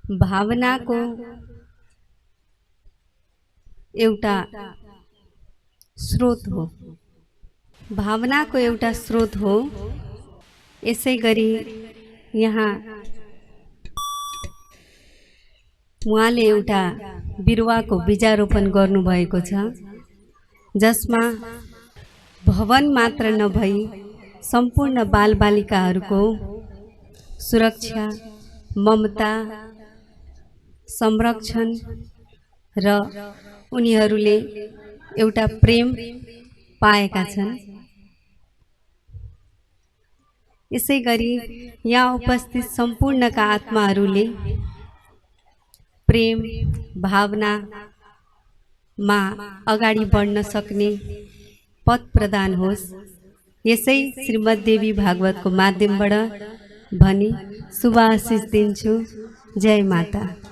भावनाको एउटा स्रोत हो। भावनाको एउटा स्रोत हो। यसै गरी यहाँ उहाँले एउटा बिरुवाको बीजारोपण गर्नुभएको छ, जसमा भवन मात्र नभई सम्पूर्ण बालबालिकाहरूको सुरक्षा, ममता, संरक्षण र उनीहरूले एउटा प्रेम पाएका छन्। यसै गरी यहाँ उपस्थित सम्पूर्णका आत्माहरूले प्रेम भावनामा अगाडि बढ्न सक्ने पथ प्रदान होस्, यसै श्रीमद्देवी भागवतको माध्यमबाट भनी शुभ आशिष दिन्छु। जय माता।